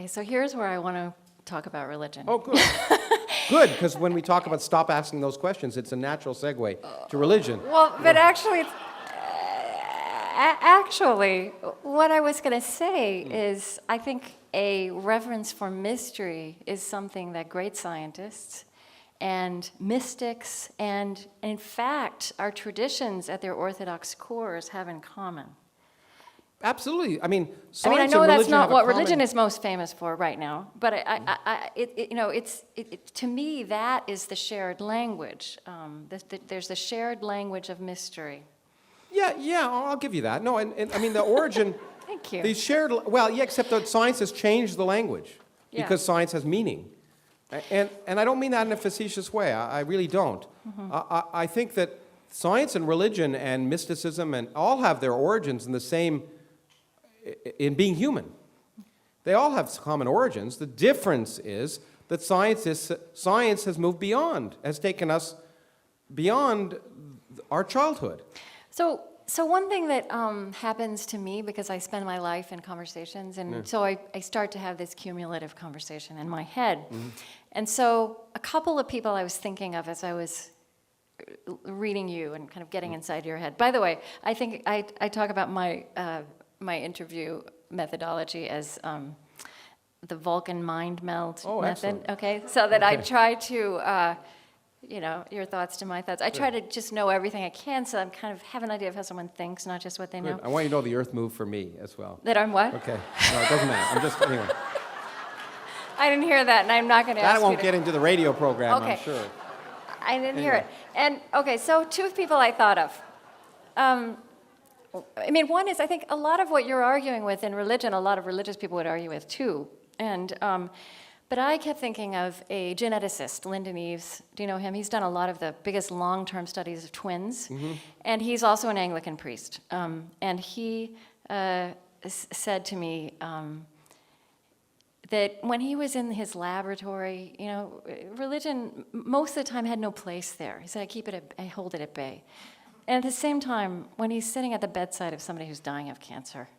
Okay, so here's where I want to talk about religion. Oh, good. Good, because when we talk about stop asking those questions, it's a natural segue to religion. Well, but actually, what I was going to say is I think a reverence for mystery is something that great scientists and mystics and, in fact, our traditions at their orthodox cores have in common. Absolutely. I mean, I science know and that's religion not have a what common... religion is most famous for right now, but to me, that is the shared language. There's the shared language of mystery. Yeah, I'll give you that. No, and I mean, the origin... Thank you. The shared... Well, yeah, except that science has changed the language because science has meaning. And I don't mean that in a facetious way. I really don't. Mm-hmm. I think that science and religion and mysticism and all have their origins in the same... in being human. They all have common origins. The difference is that science has moved beyond, has taken us beyond our childhood. So one thing that happens to me, because I spend my life in conversations, and so I start to have this cumulative conversation in my head. Mm-hmm. And so a couple of people I was thinking of as I was reading you and kind of getting inside your head. By the way, I think I talk about my interview methodology as the Vulcan mind meld method. Excellent. Okay, so that I try to, your thoughts to my thoughts. I try to just know everything I can, so I'm kind of have an idea of how someone thinks, not just what they know. I want you to know the Earth moved for me as well. That I'm what? Okay, no, it doesn't matter. I'm just anyway. I didn't hear that, and I'm not going to ask you. That won't get into the radio program, okay. I'm sure. I didn't hear it. And okay, so two people I thought of. I mean, one is I think a lot of what you're arguing with in religion, a lot of religious people would argue with too. And but I kept thinking of a geneticist, Lyndon Eaves. Do you know him? He's done a lot of the biggest long-term studies of twins, and he's also an Anglican priest. And he said to me that when he was in his laboratory, religion most of the time had no place there. He said, I hold it at bay. And at the same time, when he's sitting at the bedside of somebody who's dying of cancer,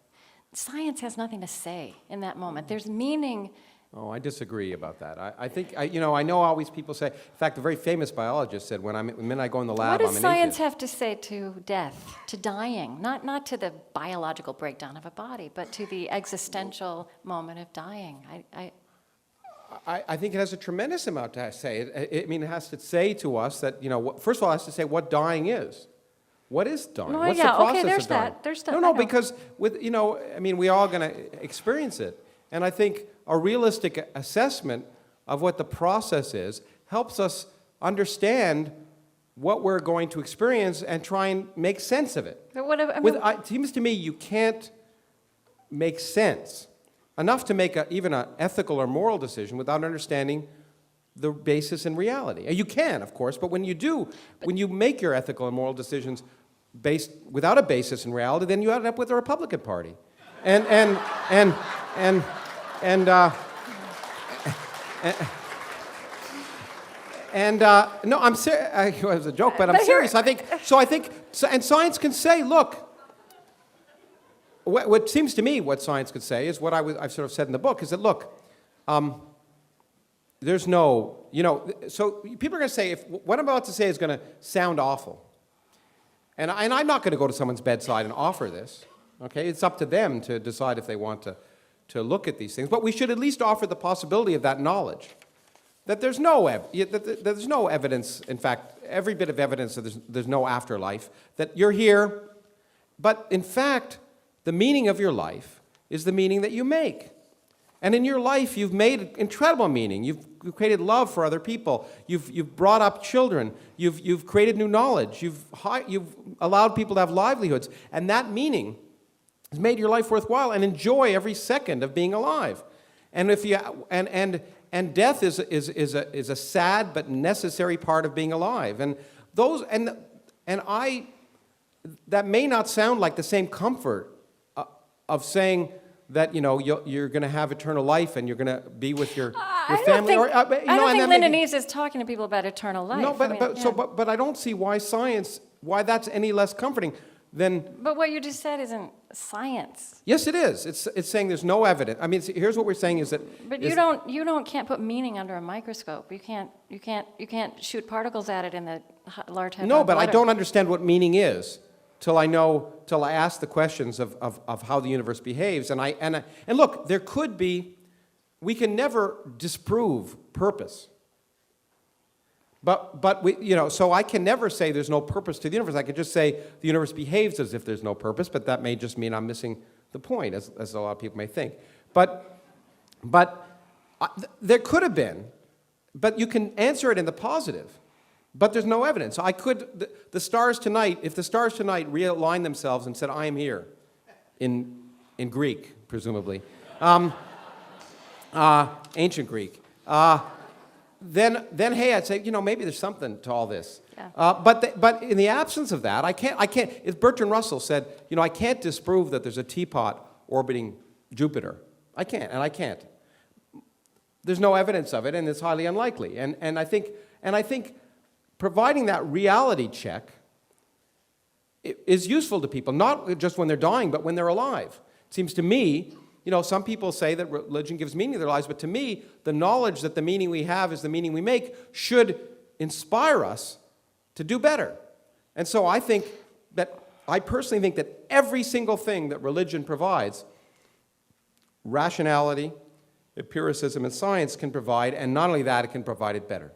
science has nothing to say in that moment. There's meaning. Oh, I disagree about that. I think, I know always people say, in fact, a very famous biologist said, when I go in the lab, I'm an atheist. What does science have to say to death, to dying? Not to the biological breakdown of a body, but to the existential moment of dying. I think it has a tremendous amount to say. It has to say to us that, first of all, it has to say what dying is. What is dying? Oh, What's yeah, the process okay, there's of dying? that. There's that. No, because we're all going to experience it. And I think a realistic assessment of what the process is helps us understand what we're going to experience and try and make sense of it. But It seems to me you can't make sense enough to make even an ethical or moral decision without understanding the basis in reality. You can, of course, but when you make your ethical and moral decisions without a basis in reality, then you end up with the Republican Party. No, I'm serious. It was a joke, but I'm serious. And science can say, look. What seems to me what science could say is what I've sort of said in the book is that look. There's no, so people are going to say, if what I'm about to say is going to sound awful, and I'm not going to go to someone's bedside and offer this, okay? It's up to them to decide if they want to look at these things, but we should at least offer the possibility of that knowledge, that there's no evidence, in fact, every bit of evidence that there's no afterlife, that you're here, but in fact, the meaning of your life is the meaning that you make. And in your life, you've made incredible meaning. You've created love for other people. You've brought up children. You've created new knowledge. You've allowed people to have livelihoods. And that meaning has made your life worthwhile. And enjoy every second of being alive. And death is a sad but necessary part of being alive. And that may not sound like the same comfort of saying that you're going to have eternal life and you're going to be with your family. I don't think Lyndon Eaves is talking to people about eternal life. No, but I don't see why that's any less comforting. then But what you just said isn't science. yes, it is. It's saying there's no evidence. I mean, here's what we're saying is that. But is- you can't put meaning under a microscope. You can't shoot particles at it in the large hadron No, but I collider. don't understand what meaning is till I ask the questions of how the universe behaves. And look, we can never disprove purpose. But so I can never say there's no purpose to the universe. I could just say the universe behaves as if there's no purpose, but that may just mean I'm missing the point, as a lot of people may think. But there could have been, but you can answer it in the positive. But there's no evidence. The stars tonight, if the stars tonight realigned themselves and said, I am here, in Greek, presumably, ancient Greek, then hey, I'd say, maybe there's something to all this. Yeah. But in the absence of that, I can't, as Bertrand Russell said, I can't disprove that there's a teapot orbiting Jupiter. I can't. There's no evidence of it, and it's highly unlikely. And I think providing that reality check is useful to people, not just when they're dying, but when they're alive. It seems to me, some people say that religion gives meaning to their lives, but to me, the knowledge that the meaning we have is the meaning we make should inspire us to do better. And so I personally think that every single thing that religion provides, rationality, empiricism, and science can provide, and not only that, it can provide it better.